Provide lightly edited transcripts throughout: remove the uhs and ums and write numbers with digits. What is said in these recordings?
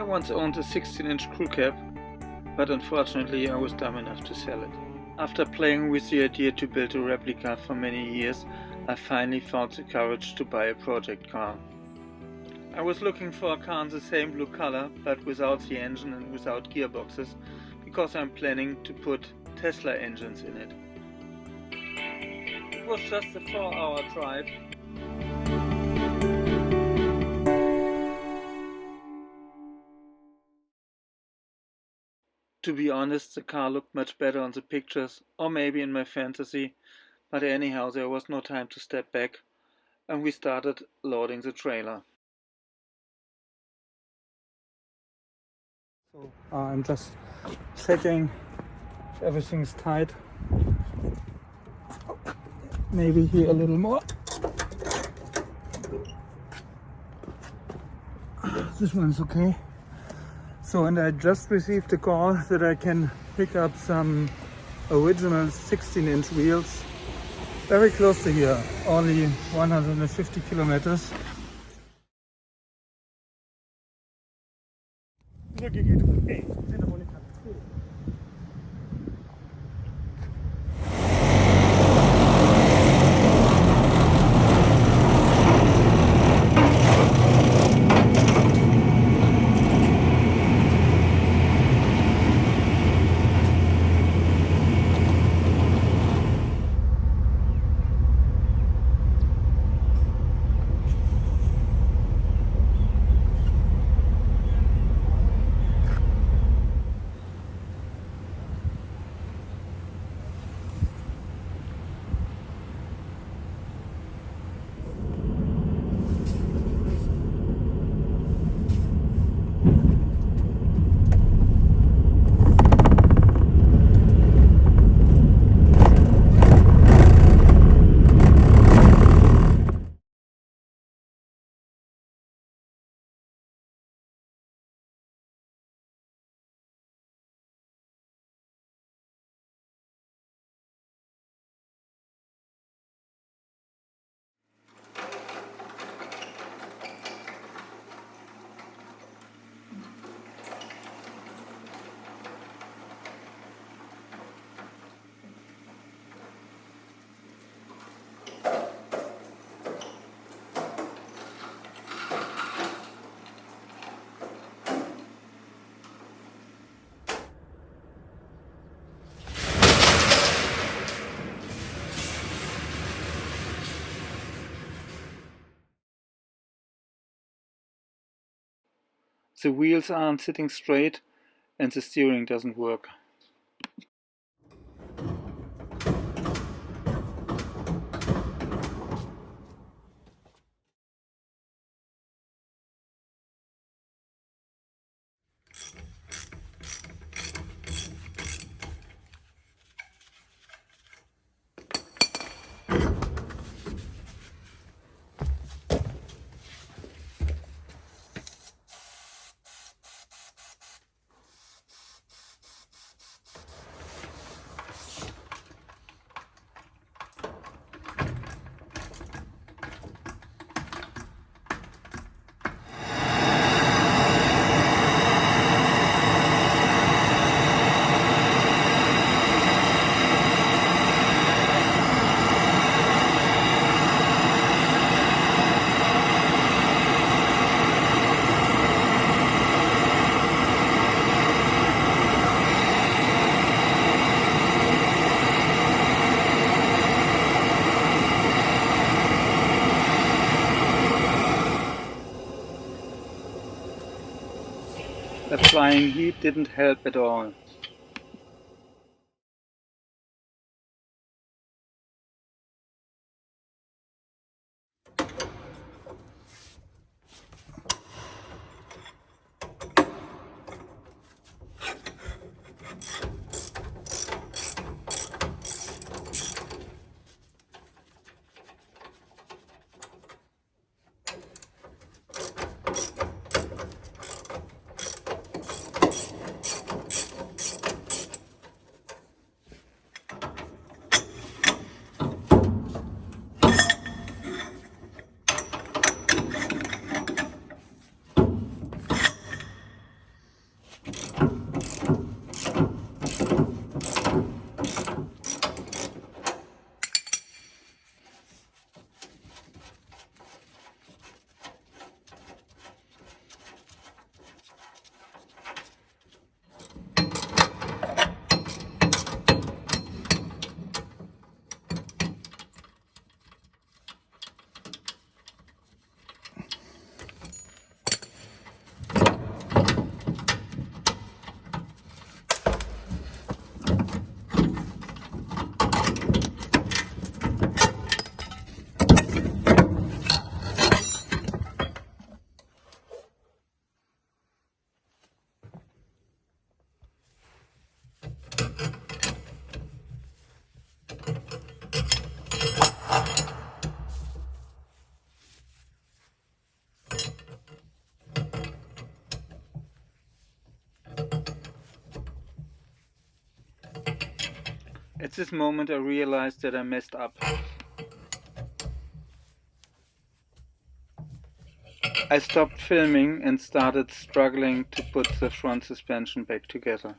once owned a 16-inch crew cab, but unfortunately I was dumb enough to sell it. After playing with the idea to build a replica for many years, I finally found the courage to buy a project car. I was looking for a car in the same blue color, but without the engine and without gearboxes, because I'm planning to put Tesla engines in it. It was just a 4-hour drive. To be honest, the car looked much better on the pictures, or maybe in my fantasy, but anyhow there was no time to step back, and we started loading the trailer. So I'm just checking if everything's tight. Maybe here a little more. This one's okay. So, and I just received a call that I can pick up some original 16-inch wheels very close to here, only 150 kilometers. The wheels aren't sitting straight and the steering doesn't work. Applying heat didn't help at all. At this moment I realized that I messed up. I stopped filming and started struggling to put the front suspension back together.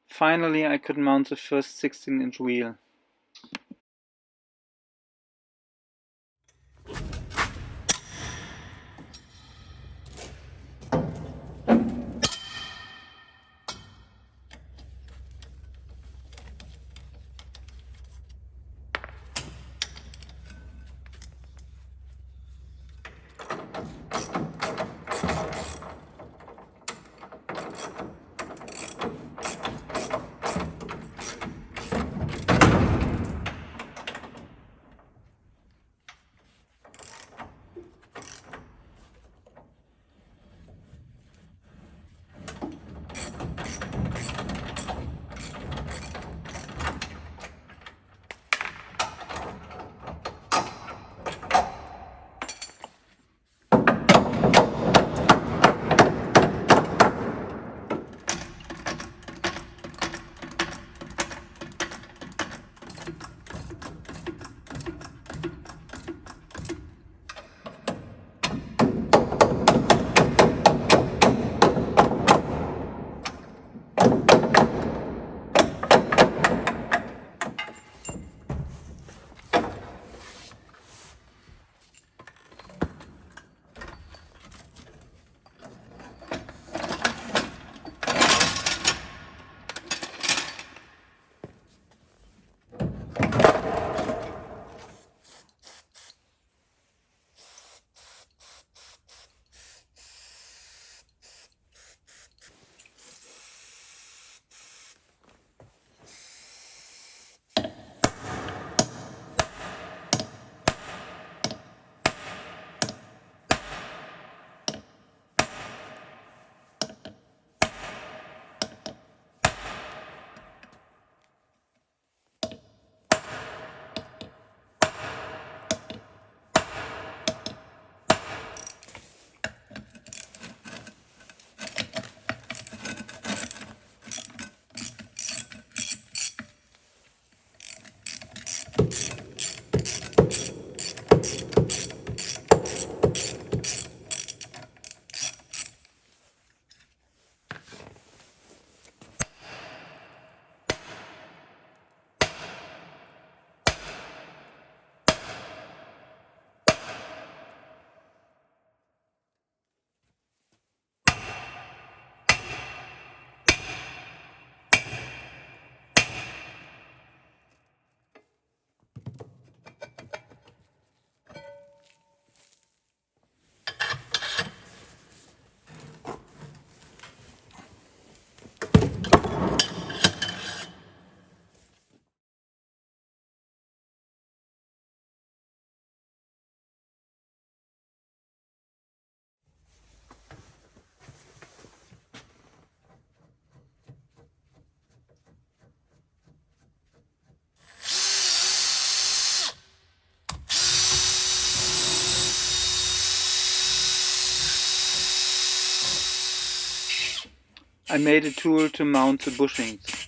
Finally I could mount the first 16-inch wheel. I made a tool to mount the bushings.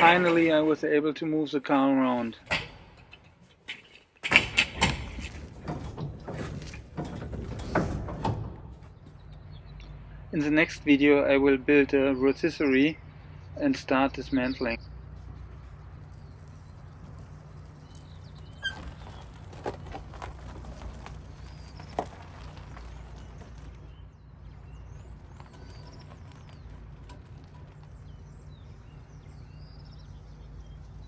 Finally, I was able to move the car around. In the next video I will build a rotisserie and start dismantling.